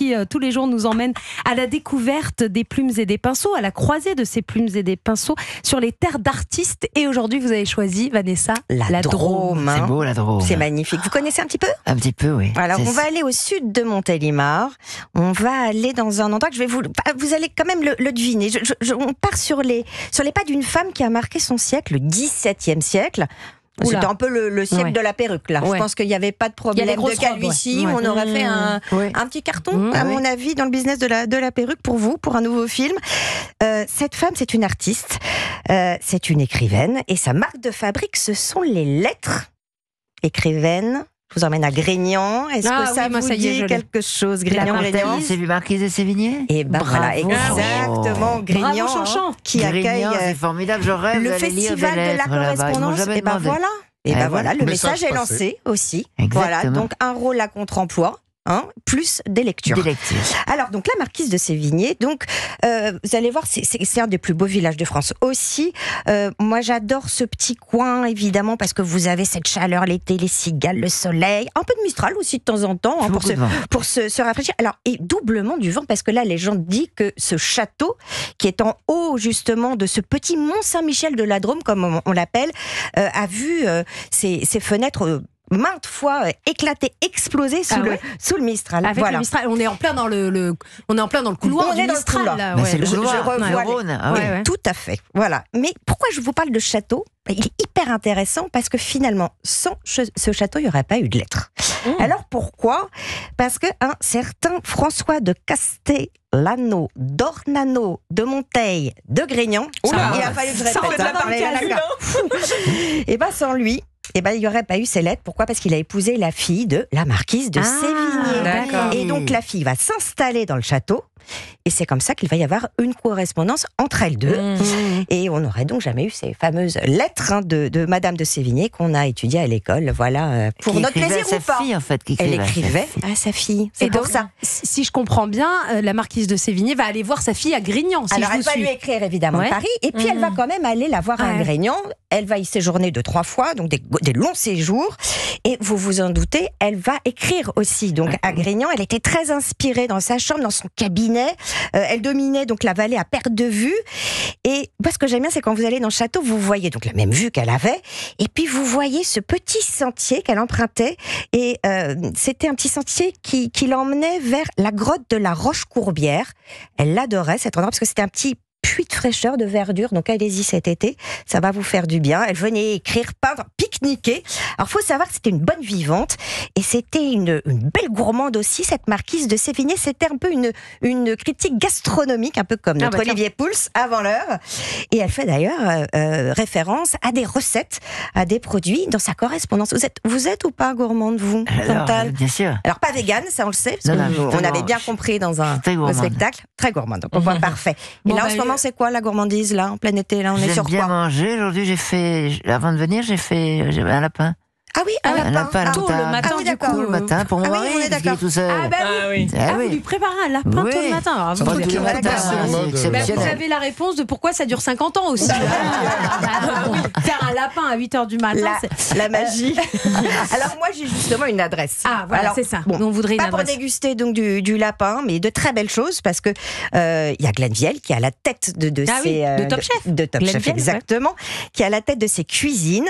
qui tous les jours nous emmène à la découverte des plumes et des pinceaux, à la croisée de ces plumes et des pinceaux sur les terres d'artistes. Et aujourd'hui, vous avez choisi, Vanessa, la Drôme. C'est beau, la Drôme. C'est magnifique. Vous connaissez un petit peu ? Un petit peu, oui. Alors, on va aller au sud de Montélimar. On va aller dans un endroit que vous allez quand même le deviner. On part sur les pas d'une femme qui a marqué son siècle, le XVIIe siècle. C'était un peu le siècle de la perruque, là. Je pense qu'il n'y avait pas de problème de calvitie. On aurait fait un petit carton, à mon avis, dans le business de la perruque pour vous, pour un nouveau film. Cette femme, c'est une artiste, c'est une écrivaine, et sa marque de fabrique, ce sont les lettres. Écrivaine. Je vous emmène à Grignan. Est-ce que ça vous dit quelque chose, Grignan? C'est lui, Marquise de Sévigné. Et ben voilà, exactement, Grignan, qui accueille c'est formidable, je rêve le d'aller lire festival des de la lettres correspondance. Et ben voilà. Et ben voilà, le message est lancé aussi. Voilà, donc un rôle à contre-emploi. Plus des lectures. Alors, donc, la marquise de Sévigné, donc, vous allez voir, c'est un des plus beaux villages de France aussi. Moi, j'adore ce petit coin, évidemment, parce que vous avez cette chaleur l'été, les cigales, le soleil, un peu de Mistral aussi de temps en temps, pour se rafraîchir. Alors, et doublement du vent, parce que là, les gens disent que ce château, qui est en haut, justement, de ce petit Mont Saint-Michel de la Drôme, comme on l'appelle, a vu ses fenêtres maintes fois éclaté, explosé sous le Mistral. Avec le Mistral, on est en plein dans le couloir du Mistral. Là, c'est le couloir, je revois tout à fait. Voilà. Mais pourquoi je vous parle de château ? Il est hyper intéressant parce que finalement, sans ce château, il n'y aurait pas eu de lettres. Alors pourquoi ? Parce que un certain François de Castellano, d'Ornano, de Monteil, de Grignan, il a fallu que je répète. Et bien sans lui, il n'y aurait pas eu ces lettres. Pourquoi ? Parce qu'il a épousé la fille de la marquise de Sévigné. Et donc la fille va s'installer dans le château. Et c'est comme ça qu'il va y avoir une correspondance entre elles deux. Et on n'aurait donc jamais eu ces fameuses lettres de Madame de Sévigné qu'on a étudiées à l'école. Voilà, pour notre plaisir ou pas. Fille, en fait, elle écrivait à sa fille. C'est pour ça. Si je comprends bien, la marquise de Sévigné va aller voir sa fille à Grignan. Alors elle va lui écrire évidemment à Paris. Et puis elle va quand même aller la voir à Grignan. Elle va y séjourner 2-3 fois, donc des longs séjours. Et vous vous en doutez, elle va écrire aussi. Donc à Grignan, elle était très inspirée dans sa chambre, dans son cabinet. Elle dominait donc la vallée à perte de vue. Et moi, ce que j'aime bien, c'est quand vous allez dans le château, vous voyez donc la même vue qu'elle avait. Et puis vous voyez ce petit sentier qu'elle empruntait. Et c'était un petit sentier qui l'emmenait vers la grotte de la Roche-Courbière. Elle l'adorait cet endroit parce que c'était un petit puits de fraîcheur, de verdure. Donc allez-y cet été, ça va vous faire du bien. Elle venait écrire, peindre, pique-niquer. Alors il faut savoir que c'était une bonne vivante et c'était une belle gourmande aussi, cette marquise de Sévigné. C'était un peu une critique gastronomique, un peu comme notre Olivier Pouls avant l'heure. Et elle fait d'ailleurs référence à des recettes, à des produits dans sa correspondance. Vous êtes ou pas gourmande, vous, Chantal ? Bien sûr. Alors pas végane, ça on le sait, parce on avait bien compris dans un spectacle. Très gourmande, donc on voit parfait. Et là en ce moment, c'est quoi la gourmandise là, en plein été là, on est sur quoi ? J'aime bien manger. Aujourd'hui, avant de venir, j'ai fait un lapin. Ah oui, un lapin. Tôt le matin, Tôt le matin, pour mon mari, parce qu'il est tout seul. Vous lui préparez un lapin tôt le matin. Vous avez la réponse de pourquoi ça dure 50 ans aussi. Faire un lapin à 8h du matin, la magie. Alors moi, j'ai justement une adresse. Ah voilà, alors, c'est ça. Bon, on voudrait une adresse. Pas pour déguster donc du lapin, mais de très belles choses, parce que il y a Glenviel qui est à la tête de Top Chef. De Top Chef, exactement, qui est à la tête de ses cuisines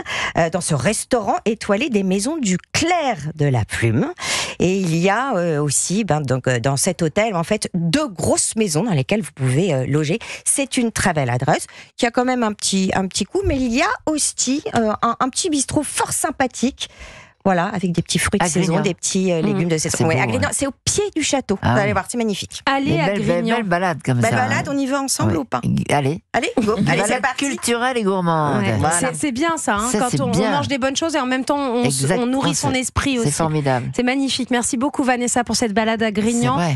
dans ce restaurant étoilé des maisons du clerc de la Plume. Et il y a aussi, donc, dans cet hôtel, en fait, 2 grosses maisons dans lesquelles vous pouvez loger. C'est une très belle adresse, qui a quand même un petit coût, mais il y a aussi un petit bistrot fort sympathique. Voilà, avec des petits fruits de saison, des petits légumes de saison. C'est au pied du château. Vous allez voir, c'est magnifique. Allez à Grignan. Belle balade comme ça. Belle balade, on y va ensemble ou pas ? Allez, go. Allez, c'est parti. Culturelle et gourmande. Voilà. C'est bien ça, quand on mange des bonnes choses et en même temps on nourrit son esprit aussi. C'est formidable. C'est magnifique. Merci beaucoup Vanessa pour cette balade à Grignan.